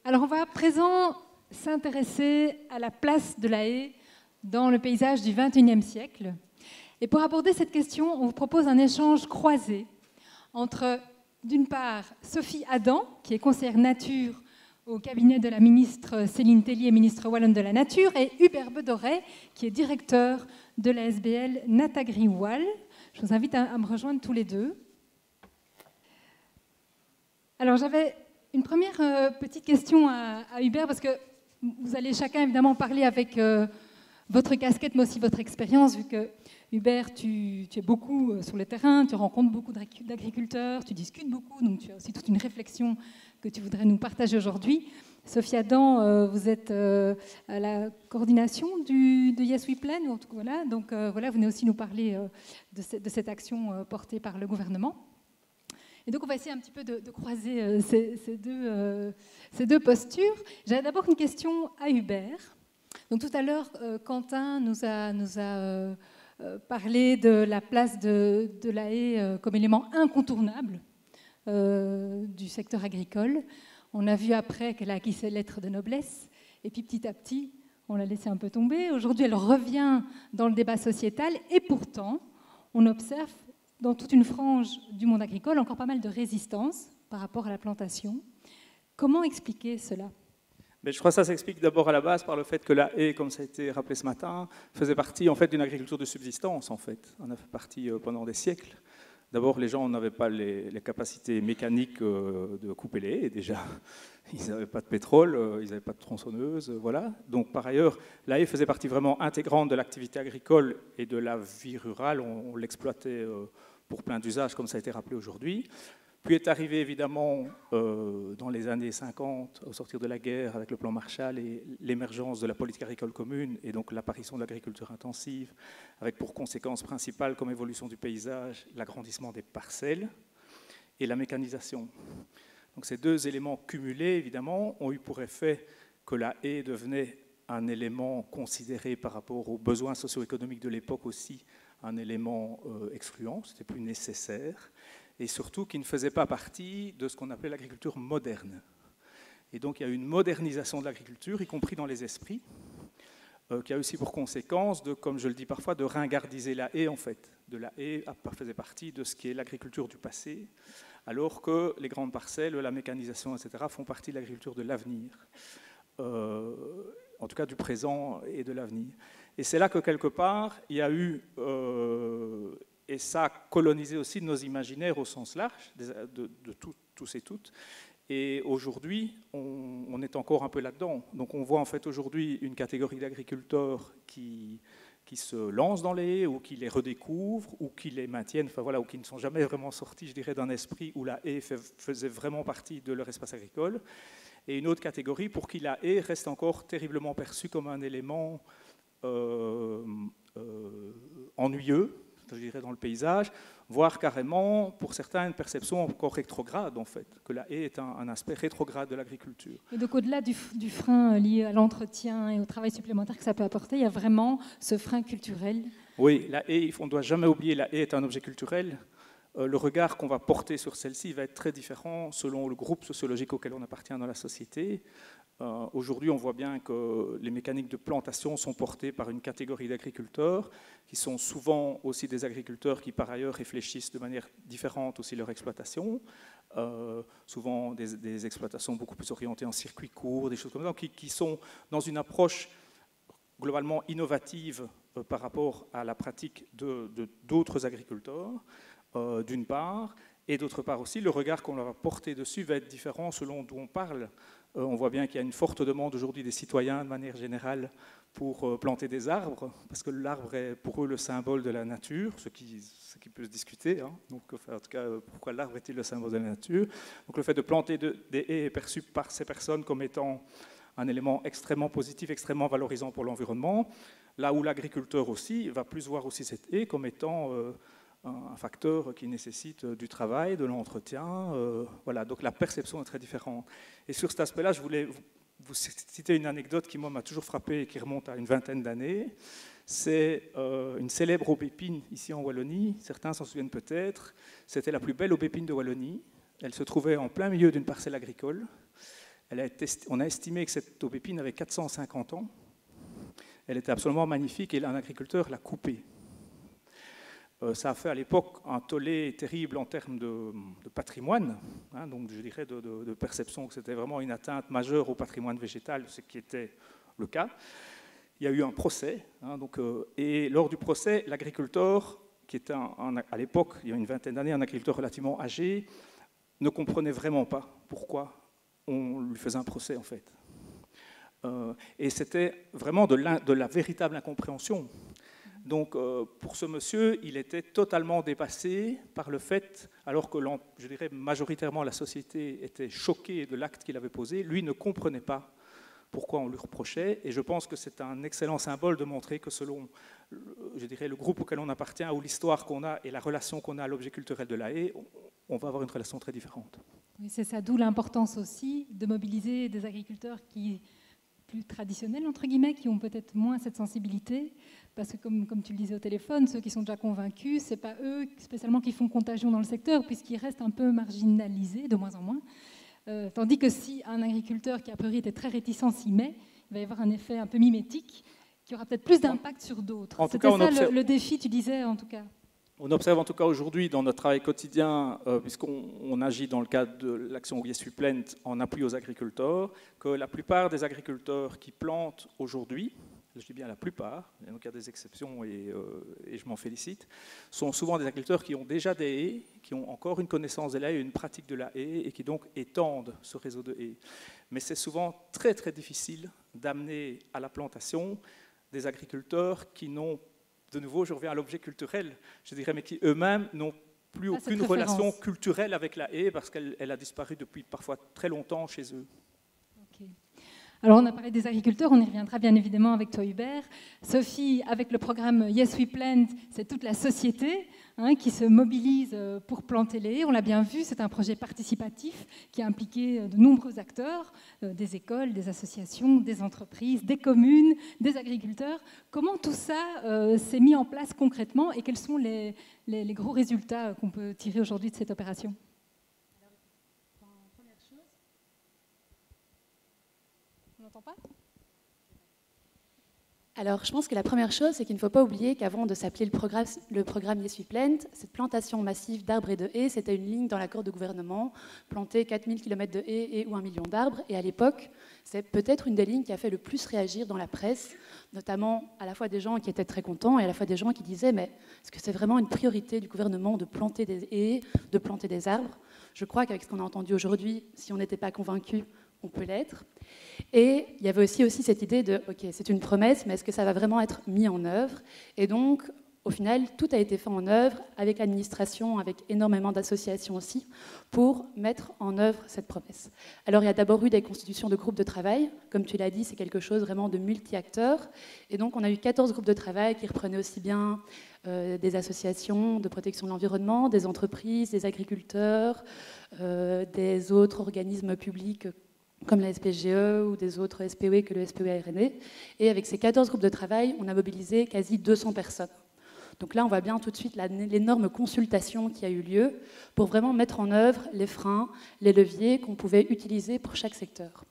Alors on va à présent s'intéresser à la place de la haie dans le paysage du XXIe siècle. Et pour aborder cette question, on vous propose un échange croisé entre, d'une part, Sophie Adam, qui est conseillère nature au cabinet de la ministre Céline Tellier, ministre wallonne de la Nature, et Hubert Bedoret, qui est directeur de la SBL Natagri-Wall. Je vous invite à me rejoindre tous les deux. Alors j'avais une première petite question à Hubert, parce que vous allez chacun évidemment parler avec votre casquette, mais aussi votre expérience, vu que Hubert, tu es beaucoup sur le terrain, tu rencontres beaucoup d'agriculteurs, tu discutes beaucoup, donc tu as aussi toute une réflexion que tu voudrais nous partager aujourd'hui. Sophie Adam, vous êtes à la coordination de Yes We Plan, voilà, donc voilà, vous venez aussi nous parler de cette action portée par le gouvernement. Et donc on va essayer un petit peu de croiser ces deux postures. J'avais d'abord une question à Hubert. Donc tout à l'heure, Quentin nous a parlé de la place de la haie comme élément incontournable du secteur agricole. On a vu après qu'elle a acquis ses lettres de noblesse, et puis petit à petit, on l'a laissé un peu tomber. Aujourd'hui, elle revient dans le débat sociétal, et pourtant, on observe dans toute une frange du monde agricole encore pas mal de résistance par rapport à la plantation. Comment expliquer cela ? Mais je crois que ça s'explique d'abord à la base par le fait que la haie, comme ça a été rappelé ce matin, faisait partie en fait d'une agriculture de subsistance. En fait, on a fait partie pendant des siècles. D'abord, les gens n'avaient pas les capacités mécaniques de couper les haies, déjà. Ils n'avaient pas de pétrole, ils n'avaient pas de tronçonneuse, voilà. Donc, par ailleurs, la haie faisait partie vraiment intégrante de l'activité agricole et de la vie rurale. On l'exploitait pour plein d'usages, comme ça a été rappelé aujourd'hui. Puis est arrivé évidemment dans les années 50, au sortir de la guerre, avec le plan Marshall et l'émergence de la politique agricole commune et donc l'apparition de l'agriculture intensive, avec pour conséquence principale comme évolution du paysage l'agrandissement des parcelles et la mécanisation. Donc ces deux éléments cumulés, évidemment, ont eu pour effet que la haie devenait un élément considéré par rapport aux besoins socio-économiques de l'époque aussi, un élément excluant, c'était plus nécessaire, et surtout qui ne faisait pas partie de ce qu'on appelait l'agriculture moderne. Et donc il y a eu une modernisation de l'agriculture, y compris dans les esprits, qui a aussi pour conséquence, comme je le dis parfois, de ringardiser la haie en fait. De la haie faisait partie de ce qui est l'agriculture du passé, alors que les grandes parcelles, la mécanisation, etc., font partie de l'agriculture de l'avenir, en tout cas du présent et de l'avenir. Et c'est là que quelque part, il y a eu... et ça a colonisé aussi nos imaginaires au sens large, de tous et toutes. Et aujourd'hui, on est encore un peu là-dedans. Donc on voit en fait aujourd'hui une catégorie d'agriculteurs qui se lancent dans les haies, ou qui les redécouvrent, ou qui les maintiennent, enfin voilà, ou qui ne sont jamais vraiment sortis, je dirais, d'un esprit où la haie faisait vraiment partie de leur espace agricole. Et une autre catégorie pour qui la haie reste encore terriblement perçue comme un élément ennuyeux, je dirais, dans le paysage, voire carrément, pour certains, une perception encore rétrograde, en fait, que la haie est un aspect rétrograde de l'agriculture. Et donc, au-delà du frein lié à l'entretien et au travail supplémentaire que ça peut apporter, il y a vraiment ce frein culturel. Oui, la haie, on ne doit jamais oublier, la haie est un objet culturel. Le regard qu'on va porter sur celle-ci va être très différent selon le groupe sociologique auquel on appartient dans la société. Aujourd'hui, on voit bien que les mécaniques de plantation sont portées par une catégorie d'agriculteurs qui sont souvent aussi des agriculteurs qui, par ailleurs, réfléchissent de manière différente aussi leur exploitation. Souvent des exploitations beaucoup plus orientées en circuit court, des choses comme ça, qui sont dans une approche globalement innovative par rapport à la pratique d'autres agriculteurs, d'une part, et d'autre part aussi, le regard qu'on leur va porter dessus va être différent selon d'où on parle. On voit bien qu'il y a une forte demande aujourd'hui des citoyens, de manière générale, pour planter des arbres, parce que l'arbre est pour eux le symbole de la nature, ce qui peut se discuter. Hein. Donc, enfin, en tout cas, pourquoi l'arbre est-il le symbole de la nature? Donc le fait de planter des haies est perçu par ces personnes comme étant un élément extrêmement positif, extrêmement valorisant pour l'environnement, là où l'agriculteur aussi va plus voir aussi cette haie comme étant un facteur qui nécessite du travail, de l'entretien. Voilà, donc la perception est très différente. Et sur cet aspect-là, je voulais vous citer une anecdote qui, moi, m'a toujours frappé et qui remonte à une vingtaine d'années. C'est une célèbre aubépine ici en Wallonie. Certains s'en souviennent peut-être. C'était la plus belle aubépine de Wallonie. Elle se trouvait en plein milieu d'une parcelle agricole. on a estimé que cette aubépine avait 450 ans. Elle était absolument magnifique et un agriculteur l'a coupée. Ça a fait à l'époque un tollé terrible en termes de patrimoine, hein, donc je dirais de perception que c'était vraiment une atteinte majeure au patrimoine végétal, ce qui était le cas. Il y a eu un procès, hein, et lors du procès, l'agriculteur, qui était à l'époque, il y a une vingtaine d'années, un agriculteur relativement âgé, ne comprenait vraiment pas pourquoi on lui faisait un procès en fait. Et c'était vraiment de la véritable incompréhension. Donc, pour ce monsieur, il était totalement dépassé par le fait, alors que, je dirais, majoritairement la société était choquée de l'acte qu'il avait posé, lui ne comprenait pas pourquoi on lui reprochait. Et je pense que c'est un excellent symbole de montrer que selon, je dirais, le groupe auquel on appartient, ou l'histoire qu'on a et la relation qu'on a à l'objet culturel de la haie, on va avoir une relation très différente. Oui, c'est ça, d'où l'importance aussi de mobiliser des agriculteurs plus traditionnels, entre guillemets, qui ont peut-être moins cette sensibilité, parce que comme tu le disais au téléphone, ceux qui sont déjà convaincus, ce n'est pas eux spécialement qui font contagion dans le secteur, puisqu'ils restent un peu marginalisés, de moins en moins. Tandis que si un agriculteur qui a priori était très réticent s'y met, il va y avoir un effet un peu mimétique, qui aura peut-être plus d'impact sur d'autres. C'était ça le défi, tu disais, en tout cas. On observe en tout cas aujourd'hui dans notre travail quotidien, puisqu'on agit dans le cadre de l'action Yes We Plant en appui aux agriculteurs, que la plupart des agriculteurs qui plantent aujourd'hui, je dis bien la plupart, donc il y a des exceptions et je m'en félicite, sont souvent des agriculteurs qui ont déjà des haies, qui ont encore une connaissance de la haie, une pratique de la haie et qui donc étendent ce réseau de haies. Mais c'est souvent très très difficile d'amener à la plantation des agriculteurs qui n'ont, de nouveau je reviens à l'objet culturel, je dirais, mais qui eux-mêmes n'ont plus aucune relation culturelle avec la haie parce qu'elle a disparu depuis parfois très longtemps chez eux. Okay. Alors on a parlé des agriculteurs, on y reviendra bien évidemment avec toi Hubert. Sophie, avec le programme Yes We Plant, c'est toute la société qui se mobilise pour planter les haies. On l'a bien vu, c'est un projet participatif qui a impliqué de nombreux acteurs, des écoles, des associations, des entreprises, des communes, des agriculteurs. Comment tout ça s'est mis en place concrètement et quels sont les gros résultats qu'on peut tirer aujourd'hui de cette opération ? On n'entend pas ? Alors, je pense que la première chose, c'est qu'il ne faut pas oublier qu'avant de s'appeler le programme Yes We Plant, cette plantation massive d'arbres et de haies, c'était une ligne dans l'accord de gouvernement, planter 4000 km de haies et ou 1 million d'arbres. Et à l'époque, c'est peut-être une des lignes qui a fait le plus réagir dans la presse, notamment à la fois des gens qui étaient très contents et à la fois des gens qui disaient « mais est-ce que c'est vraiment une priorité du gouvernement de planter des haies, de planter des arbres ?» Je crois qu'avec ce qu'on a entendu aujourd'hui, si on n'était pas convaincu, on peut l'être. Et il y avait aussi cette idée de, ok, c'est une promesse, mais est-ce que ça va vraiment être mis en œuvre ? Et donc, au final, tout a été fait en œuvre avec l'administration, avec énormément d'associations aussi, pour mettre en œuvre cette promesse. Alors, il y a d'abord eu des constitutions de groupes de travail. Comme tu l'as dit, c'est quelque chose vraiment de multi-acteurs. Et donc, on a eu 14 groupes de travail qui reprenaient aussi bien des associations de protection de l'environnement, des entreprises, des agriculteurs, des autres organismes publics comme la SPGE ou des autres SPOE que le SPE-RNE. Et avec ces 14 groupes de travail, on a mobilisé quasi 200 personnes. Donc là, on voit bien tout de suite l'énorme consultation qui a eu lieu pour vraiment mettre en œuvre les freins, les leviers qu'on pouvait utiliser pour chaque secteur.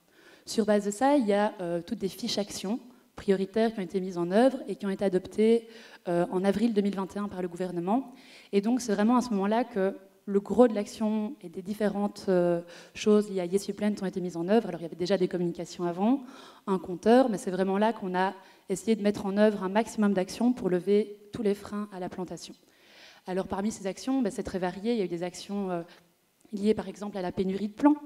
Sur base de ça, il y a toutes des fiches actions prioritaires qui ont été mises en œuvre et qui ont été adoptées en avril 2021 par le gouvernement. Et donc, c'est vraiment à ce moment-là que le gros de l'action et des différentes choses liées à Yes We Plant ont été mises en œuvre. Alors, il y avait déjà des communications avant, un compteur, mais c'est vraiment là qu'on a essayé de mettre en œuvre un maximum d'actions pour lever tous les freins à la plantation. Alors, parmi ces actions, c'est très varié. Il y a eu des actions liées, par exemple, à la pénurie de plants.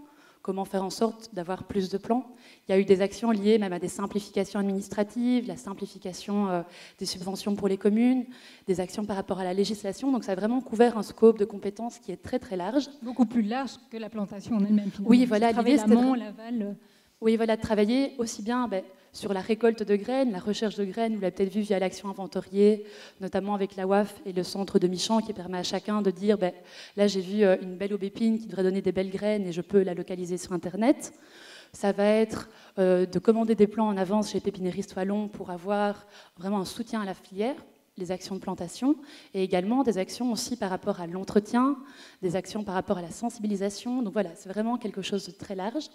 Comment faire en sorte d'avoir plus de plants. Il y a eu des actions liées même à des simplifications administratives, la simplification des subventions pour les communes, des actions par rapport à la législation. Donc ça a vraiment couvert un scope de compétences qui est très très large. Beaucoup plus large que la plantation en elle-même. Oui, voilà, l'idée c'était l'aval. Oui, voilà, de travailler aussi bien sur la récolte de graines, la recherche de graines, vous l'avez peut-être vu via l'action inventoriée, notamment avec la WAF et le centre de Michan qui permet à chacun de dire là j'ai vu une belle aubépine qui devrait donner des belles graines et je peux la localiser sur Internet. Ça va être de commander des plants en avance chez Pépinériste Wallon pour avoir vraiment un soutien à la filière, les actions de plantation, et également des actions aussi par rapport à l'entretien, des actions par rapport à la sensibilisation. Donc voilà, c'est vraiment quelque chose de très large.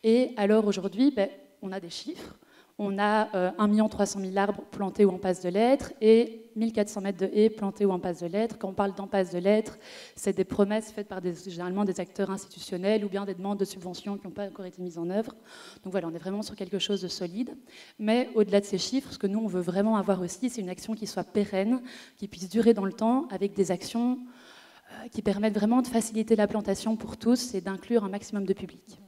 Et alors aujourd'hui, on a des chiffres. On a 1 300 000 arbres plantés ou en passe de l'être et 1400 mètres de haies plantés ou en passe de l'être. Quand on parle d'en passe de l'être, c'est des promesses faites par généralement des acteurs institutionnels ou bien des demandes de subventions qui n'ont pas encore été mises en œuvre. Donc voilà, on est vraiment sur quelque chose de solide. Mais au-delà de ces chiffres, ce que nous, on veut vraiment avoir aussi, c'est une action qui soit pérenne, qui puisse durer dans le temps, avec des actions qui permettent vraiment de faciliter la plantation pour tous et d'inclure un maximum de public.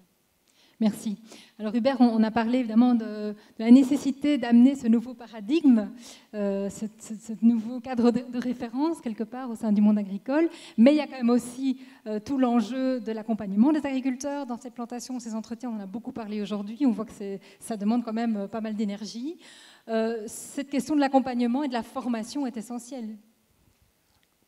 Merci. Alors Hubert, on a parlé évidemment de la nécessité d'amener ce nouveau paradigme, ce nouveau cadre de référence quelque part au sein du monde agricole, mais il y a quand même aussi tout l'enjeu de l'accompagnement des agriculteurs dans ces plantations, ces entretiens, on en a beaucoup parlé aujourd'hui, on voit que ça demande quand même pas mal d'énergie. Cette question de l'accompagnement et de la formation est essentielle.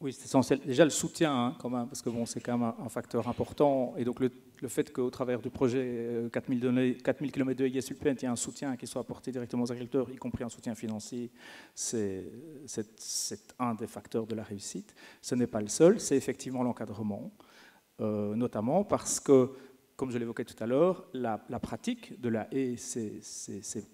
Oui, c'est essentiel. Déjà le soutien, quand même, parce que bon, c'est quand même un facteur important. Et donc le fait qu'au travers du projet 4000 km de ISUPLENT, il y a un soutien qui soit apporté directement aux agriculteurs, y compris un soutien financier, c'est un des facteurs de la réussite. Ce n'est pas le seul, c'est effectivement l'encadrement, notamment parce que, comme je l'évoquais tout à l'heure, la pratique de la haie, c'est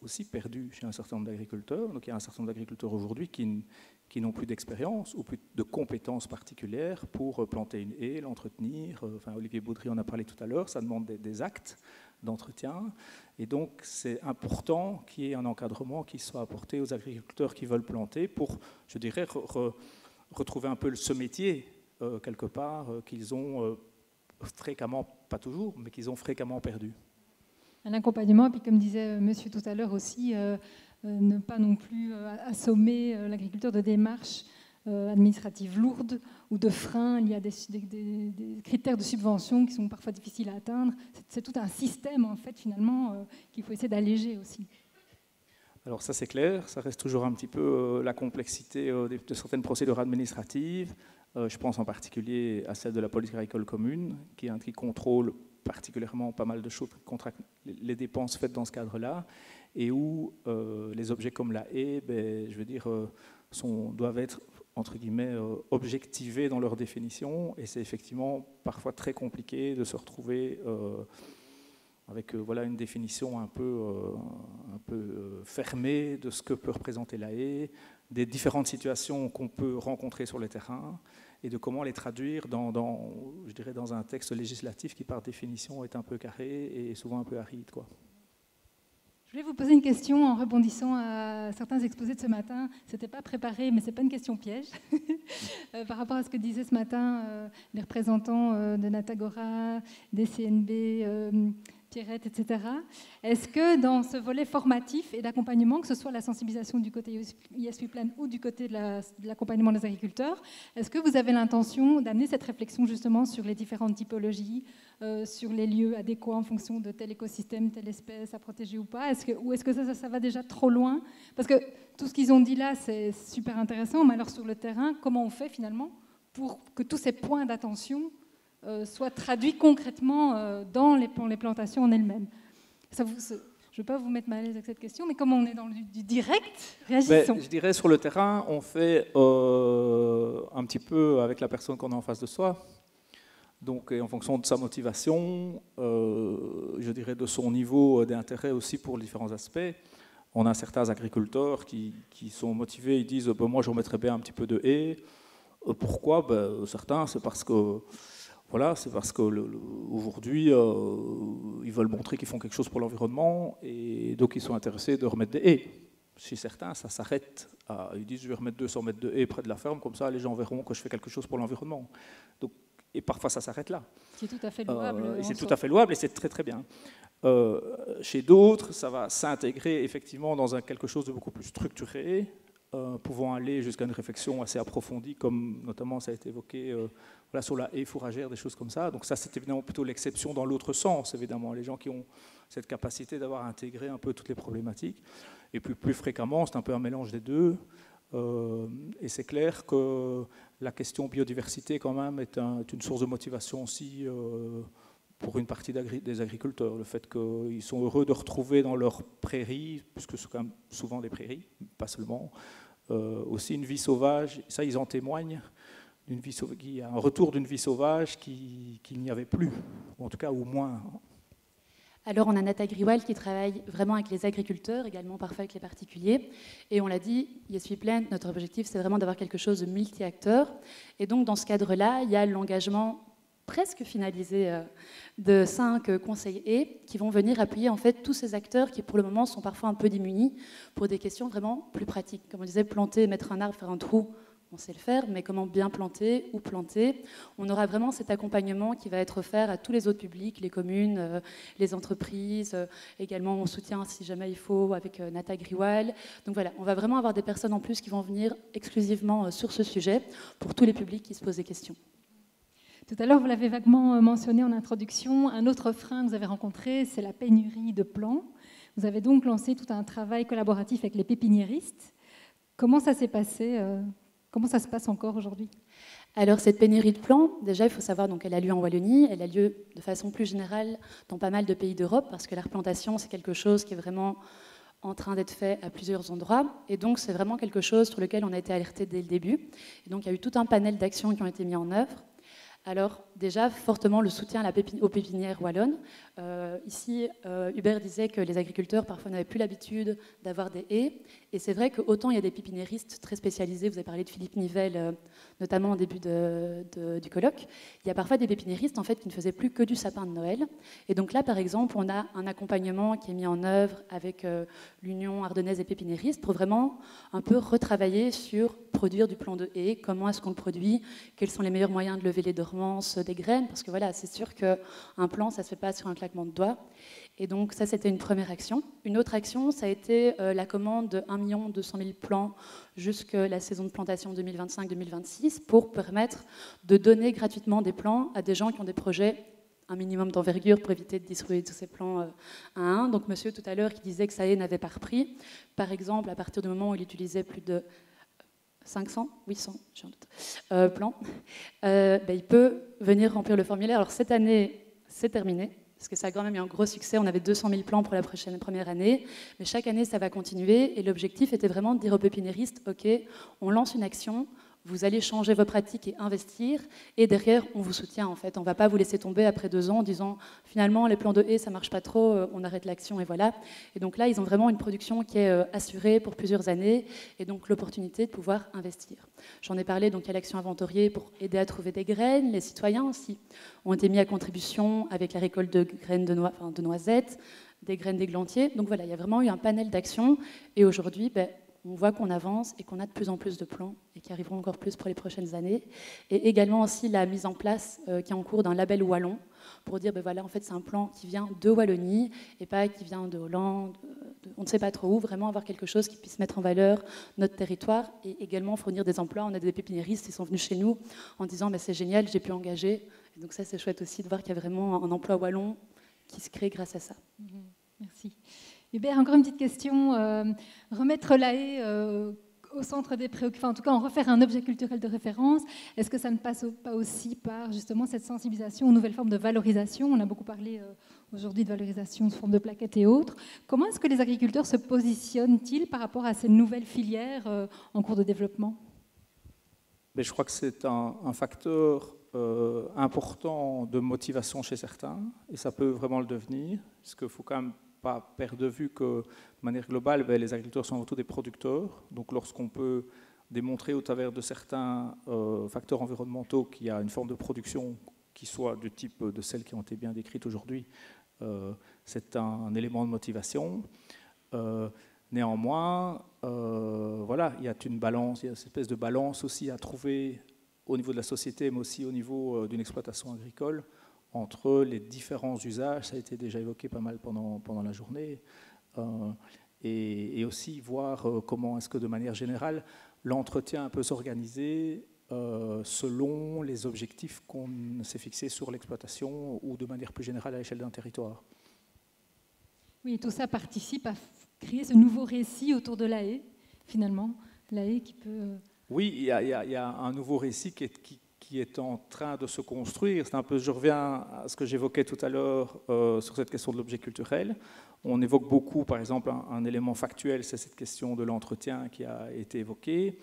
aussi perdu chez un certain nombre d'agriculteurs. Donc il y a un certain nombre d'agriculteurs aujourd'hui qui n'ont plus d'expérience ou plus de compétences particulières pour planter une haie, l'entretenir. Enfin, Olivier Baudry en a parlé tout à l'heure, ça demande des actes d'entretien. Et donc, c'est important qu'il y ait un encadrement qui soit apporté aux agriculteurs qui veulent planter pour, je dirais, retrouver un peu ce métier, quelque part, qu'ils ont fréquemment, pas toujours, mais qu'ils ont fréquemment perdu. Un accompagnement, et puis comme disait monsieur tout à l'heure aussi, ne pas non plus assommer l'agriculteur de démarches administratives lourdes ou de freins. Il y a des critères de subvention qui sont parfois difficiles à atteindre. C'est tout un système, en fait, finalement, qu'il faut essayer d'alléger aussi. Alors ça, c'est clair. Ça reste toujours un petit peu la complexité de certaines procédures administratives. Je pense en particulier à celle de la politique agricole commune, qui contrôle particulièrement pas mal de choses, les dépenses faites dans ce cadre-là, et où les objets comme la haie, je veux dire, doivent être, entre guillemets, objectivés dans leur définition, et c'est effectivement parfois très compliqué de se retrouver avec voilà, une définition un peu fermée de ce que peut représenter la haie, des différentes situations qu'on peut rencontrer sur le terrain, et de comment les traduire je dirais, dans un texte législatif qui, par définition, est un peu carré et souvent un peu aride, quoi. Je voulais vous poser une question en rebondissant à certains exposés de ce matin. Ce n'était pas préparé, mais ce n'est pas une question piège. Par rapport à ce que disaient ce matin les représentants de Natagora, des CNB, Pierrette, etc. Est-ce que dans ce volet formatif et d'accompagnement, que ce soit la sensibilisation du côté ISUPLENT ou du côté de l'accompagnement des agriculteurs, est-ce que vous avez l'intention d'amener cette réflexion justement sur les différentes typologies, sur les lieux adéquats en fonction de tel écosystème, telle espèce à protéger ou pas, ou est-ce que ça va déjà trop loin? Parce que tout ce qu'ils ont dit là, c'est super intéressant, mais alors sur le terrain, comment on fait finalement pour que tous ces points d'attention soient traduits concrètement dans les plantations en elles-mêmes? Je ne veux pas vous mettre mal à l'aise avec cette question, mais comme on est dans du direct, réagissons. Je dirais sur le terrain, on fait un petit peu avec la personne qu'on a en face de soi. Donc, en fonction de sa motivation, je dirais de son niveau d'intérêt aussi pour les différents aspects. On a certains agriculteurs qui sont motivés, ils disent moi je remettrais bien un petit peu de haies. Pourquoi? Certains, c'est parce que voilà, c'est parce qu'aujourd'hui, ils veulent montrer qu'ils font quelque chose pour l'environnement et donc ils sont intéressés de remettre des haies. Chez certains, ça s'arrête ils disent je vais remettre 200 mètres de haies près de la ferme, comme ça les gens verront que je fais quelque chose pour l'environnement. Donc, et parfois ça s'arrête là. C'est tout à fait louable. C'est tout à fait louable et c'est très très bien. Chez d'autres, ça va s'intégrer effectivement dans quelque chose de beaucoup plus structuré, pouvant aller jusqu'à une réflexion assez approfondie, comme notamment ça a été évoqué voilà, sur la haie fourragère, des choses comme ça. Donc ça, c'est évidemment plutôt l'exception dans l'autre sens, évidemment, les gens qui ont cette capacité d'avoir intégré un peu toutes les problématiques. Et puis plus fréquemment, c'est un peu un mélange des deux. Et c'est clair que la question biodiversité, quand même, est une source de motivation aussi pour une partie des agriculteurs. Le fait qu'ils sont heureux de retrouver dans leurs prairies, puisque c'est quand même souvent des prairies, pas seulement, aussi une vie sauvage. Ça, ils en témoignent. Il y a un retour d'une vie sauvage qu'il n'y avait plus, ou en tout cas au moins. Alors, on a Nata Griwal qui travaille vraiment avec les agriculteurs, également parfois avec les particuliers. Et on l'a dit, Yes We Plant, notre objectif, c'est vraiment d'avoir quelque chose de multi-acteurs. Et donc, dans ce cadre-là, il y a l'engagement presque finalisé de 5 conseillers qui vont venir appuyer en fait tous ces acteurs qui, pour le moment, sont parfois un peu démunis pour des questions vraiment plus pratiques. Comme on disait, planter, mettre un arbre, faire un trou, on sait le faire, mais comment bien planter, où planter. On aura vraiment cet accompagnement qui va être offert à tous les autres publics, les communes, les entreprises, également on soutient si jamais il faut avec Nata Griwal. Donc voilà, on va vraiment avoir des personnes en plus qui vont venir exclusivement sur ce sujet pour tous les publics qui se posent des questions. Tout à l'heure, vous l'avez vaguement mentionné en introduction, un autre frein que vous avez rencontré, c'est la pénurie de plants. Vous avez donc lancé tout un travail collaboratif avec les pépiniéristes. Comment ça s'est passé Comment ça se passe encore aujourd'hui? Alors cette pénurie de plants, déjà il faut savoir qu'elle a lieu en Wallonie, elle a lieu de façon plus générale dans pas mal de pays d'Europe, parce que la replantation c'est quelque chose qui est vraiment en train d'être fait à plusieurs endroits, et donc c'est vraiment quelque chose sur lequel on a été alerté dès le début. Et donc il y a eu tout un panel d'actions qui ont été mis en œuvre. Alors déjà, fortement le soutien aux pépinières wallonnes. Ici, Hubert disait que les agriculteurs parfois n'avaient plus l'habitude d'avoir des haies. Et c'est vrai qu'autant il y a des pépiniéristes très spécialisés, vous avez parlé de Philippe Nivelle, notamment au début du colloque, il y a parfois des pépiniéristes en fait, qui ne faisaient plus que du sapin de Noël. Et donc là, par exemple, on a un accompagnement qui est mis en œuvre avec l'Union ardennaise des pépiniéristes pour vraiment un peu retravailler sur produire du plant de haie, comment est-ce qu'on le produit, quels sont les meilleurs moyens de lever les dormances des graines, parce que voilà, c'est sûr qu'un plant, ça ne se fait pas sur un claquement de doigts. Et donc ça, c'était une première action. Une autre action, ça a été la commande de 1 200 000 plants jusqu'à la saison de plantation 2025-2026 pour permettre de donner gratuitement des plants à des gens qui ont des projets un minimum d'envergure pour éviter de distribuer tous ces plants un à un. Donc monsieur tout à l'heure qui disait que ça n'avait pas repris, par exemple, à partir du moment où il utilisait plus de 500, 800, j'ai un doute, plans, il peut venir remplir le formulaire. Alors cette année, c'est terminé, parce que ça a quand même eu un gros succès. On avait 200 000 plans pour la première année, mais chaque année, ça va continuer. Et l'objectif était vraiment de dire aux pépiniéristes, OK, on lance une action, vous allez changer vos pratiques et investir, et derrière, on vous soutient en fait. On ne va pas vous laisser tomber après 2 ans en disant, finalement, les plans de haies, ça ne marche pas trop, on arrête l'action et voilà. Et donc là, ils ont vraiment une production qui est assurée pour plusieurs années, et donc l'opportunité de pouvoir investir. J'en ai parlé donc à l'action inventoriée pour aider à trouver des graines. Les citoyens aussi ont été mis à contribution avec la récolte de graines de noisettes, des graines d'églantier. Donc voilà, il y a vraiment eu un panel d'actions, et aujourd'hui, on voit qu'on avance et qu'on a de plus en plus de plans et qui arriveront encore plus pour les prochaines années. Et également aussi la mise en place qui est en cours d'un label wallon pour dire, voilà, en fait, c'est un plan qui vient de Wallonie et pas qui vient de Hollande, on ne sait pas trop où, vraiment avoir quelque chose qui puisse mettre en valeur notre territoire et également fournir des emplois. On a des pépiniéristes qui sont venus chez nous en disant, c'est génial, j'ai pu engager. Et donc ça, c'est chouette aussi de voir qu'il y a vraiment un emploi wallon qui se crée grâce à ça. Merci. Hubert, encore une petite question. Remettre la haie au centre des préoccupations, en tout cas en refaire un objet culturel de référence, est-ce que ça ne passe pas aussi par justement cette sensibilisation aux nouvelles formes de valorisation? On a beaucoup parlé aujourd'hui de valorisation sous forme de plaquettes et autres. Comment est-ce que les agriculteurs se positionnent-ils par rapport à ces nouvelles filières en cours de développement? Mais je crois que c'est un facteur important de motivation chez certains, et ça peut vraiment le devenir, parce qu'il faut quand même pas perdre de vue que, de manière globale, les agriculteurs sont avant tout des producteurs. Donc lorsqu'on peut démontrer au travers de certains facteurs environnementaux qu'il y a une forme de production qui soit du type de celles qui ont été bien décrites aujourd'hui, c'est un élément de motivation. Néanmoins, voilà, il y a une balance, il y a cette espèce de balance aussi à trouver au niveau de la société, mais aussi au niveau d'une exploitation agricole, entre les différents usages. Ça a été déjà évoqué pas mal pendant la journée, et aussi voir comment est-ce que de manière générale l'entretien peut s'organiser selon les objectifs qu'on s'est fixés sur l'exploitation ou de manière plus générale à l'échelle d'un territoire. Oui, tout ça participe à créer ce nouveau récit autour de la haie, finalement, la haie qui peut... Oui, il y a un nouveau récit qui est en train de se construire. C'est un peu, je reviens à ce que j'évoquais tout à l'heure sur cette question de l'objet culturel. On évoque beaucoup, par exemple, un élément factuel, c'est cette question de l'entretien qui a été évoquée.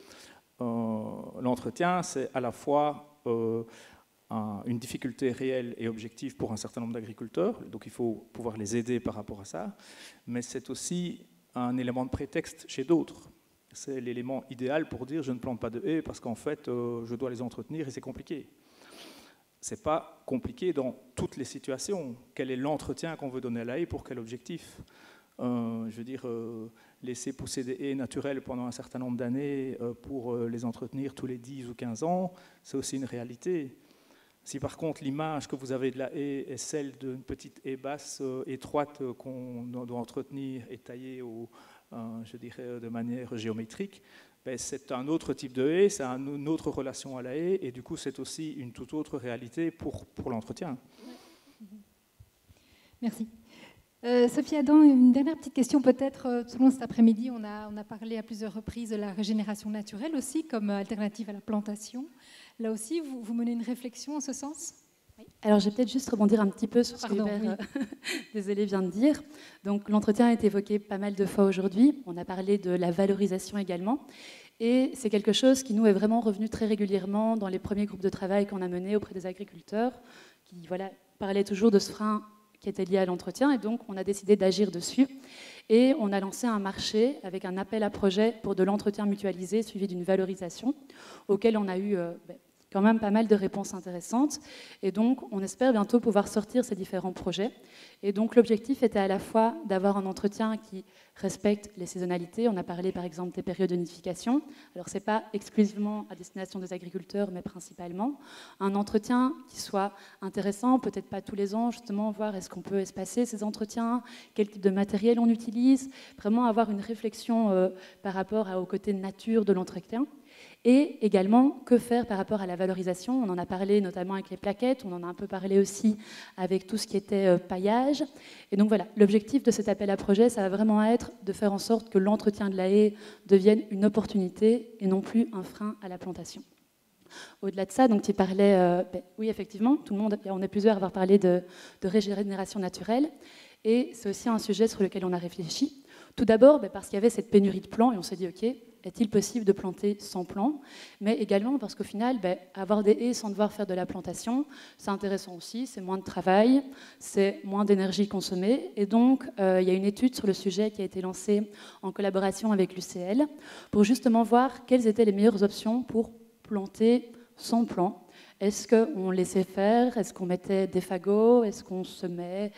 L'entretien, c'est à la fois une difficulté réelle et objective pour un certain nombre d'agriculteurs, donc il faut pouvoir les aider par rapport à ça, mais c'est aussi un élément de prétexte chez d'autres. C'est l'élément idéal pour dire je ne plante pas de haies parce qu'en fait je dois les entretenir et c'est compliqué. Ce n'est pas compliqué dans toutes les situations. Quel est l'entretien qu'on veut donner à la haie pour quel objectif? Je veux dire, laisser pousser des haies naturelles pendant un certain nombre d'années pour les entretenir tous les 10 ou 15 ans, c'est aussi une réalité. Si par contre l'image que vous avez de la haie est celle d'une petite haie basse, étroite, qu'on doit entretenir et tailler je dirais, de manière géométrique, ben c'est un autre type de haie, c'est une autre relation à la haie, et du coup c'est aussi une toute autre réalité pour l'entretien. Merci. Sophie Adam, une dernière petite question peut-être. Tout au long de cet après-midi, on a parlé à plusieurs reprises de la régénération naturelle aussi comme alternative à la plantation. Là aussi, vous menez une réflexion en ce sens? Oui. Alors, je vais peut-être juste rebondir un petit peu sur ce que Hubert, désolé, vient de dire. Donc, l'entretien a été évoqué pas mal de fois aujourd'hui. On a parlé de la valorisation également. Et c'est quelque chose qui nous est vraiment revenu très régulièrement dans les premiers groupes de travail qu'on a menés auprès des agriculteurs, qui parlaient toujours de ce frein qui était lié à l'entretien, et donc on a décidé d'agir dessus. Et on a lancé un marché avec un appel à projet pour de l'entretien mutualisé suivi d'une valorisation, auquel on a eu quand même pas mal de réponses intéressantes. Et donc on espère bientôt pouvoir sortir ces différents projets. Et donc l'objectif était à la fois d'avoir un entretien qui respecte les saisonnalités. On a parlé par exemple des périodes de nidification. Alors ce n'est pas exclusivement à destination des agriculteurs, mais principalement. Un entretien qui soit intéressant, peut-être pas tous les ans, justement, voir est-ce qu'on peut espacer ces entretiens, quel type de matériel on utilise, vraiment avoir une réflexion par rapport au côté nature de l'entretien. Et également, que faire par rapport à la valorisation? On en a parlé notamment avec les plaquettes, on en a un peu parlé aussi avec tout ce qui était paillage. Et donc voilà, l'objectif de cet appel à projet, ça va vraiment être de faire en sorte que l'entretien de la haie devienne une opportunité et non plus un frein à la plantation. Au-delà de ça, donc tu parlais, oui effectivement, tout le monde, on est plusieurs à avoir parlé de régénération naturelle. Et c'est aussi un sujet sur lequel on a réfléchi. Tout d'abord parce qu'il y avait cette pénurie de plants et on s'est dit ok, est-il possible de planter sans plants? Mais également parce qu'au final, avoir des haies sans devoir faire de la plantation, c'est intéressant aussi, c'est moins de travail, c'est moins d'énergie consommée. Et donc, il y a une étude sur le sujet qui a été lancée en collaboration avec l'UCL pour justement voir quelles étaient les meilleures options pour planter sans plants. Est-ce qu'on laissait faire? Est-ce qu'on mettait des fagots? Est-ce qu'on semait?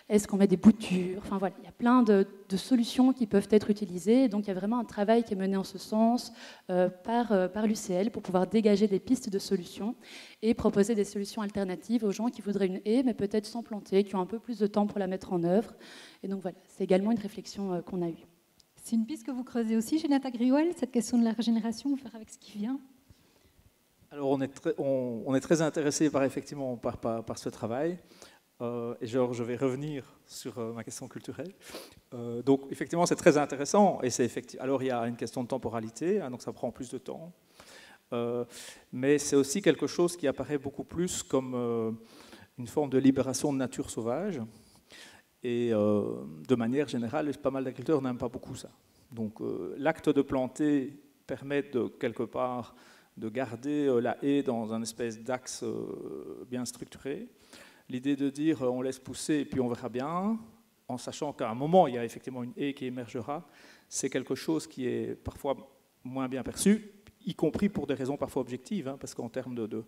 Est-ce qu'on met des boutures? Enfin voilà, il y a plein de solutions qui peuvent être utilisées. Donc il y a vraiment un travail qui est mené en ce sens par l'UCL pour pouvoir dégager des pistes de solutions et proposer des solutions alternatives aux gens qui voudraient une haie, mais peut-être sans planter, qui ont un peu plus de temps pour la mettre en œuvre. Et donc voilà, c'est également une réflexion qu'on a eue. C'est une piste que vous creusez aussi, Ginette Agriouel, cette question de la régénération, on va faire avec ce qui vient. Alors on est très intéressé par ce travail. Et je vais revenir sur ma question culturelle. Donc effectivement c'est très intéressant et alors il y a une question de temporalité, donc ça prend plus de temps, mais c'est aussi quelque chose qui apparaît beaucoup plus comme une forme de libération de nature sauvage et de manière générale pas mal d'agriculteurs n'aiment pas beaucoup ça. Donc l'acte de planter permet de quelque part de garder la haie dans un espèce d'axe bien structuré. L'idée de dire on laisse pousser et puis on verra bien, en sachant qu'à un moment il y a effectivement une haie qui émergera, c'est quelque chose qui est parfois moins bien perçu, y compris pour des raisons parfois objectives, parce qu'en termes de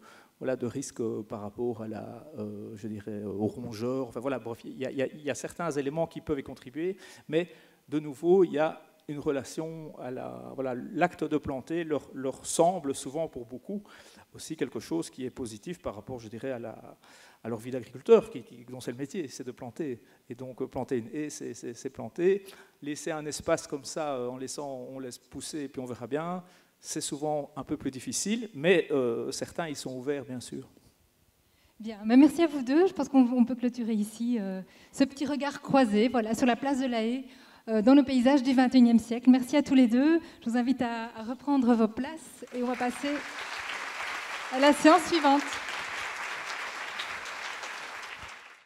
risque par rapport à aux rongeurs, enfin voilà, bref, il y a certains éléments qui peuvent y contribuer, mais de nouveau il y a une relation à l'acte de planter leur semble souvent pour beaucoup aussi quelque chose qui est positif par rapport, je dirais, à leur vie d'agriculteur, dont c'est le métier, c'est de planter. Et donc planter une haie, c'est planter. Laisser un espace comme ça, on laisse pousser et puis on verra bien, c'est souvent un peu plus difficile, mais certains y sont ouverts, bien sûr. Bien, merci à vous deux. Je pense qu'on peut clôturer ici ce petit regard croisé sur la place de la haie dans le paysage du XXIe siècle. Merci à tous les deux. Je vous invite à reprendre vos places et on va passer à la séance suivante.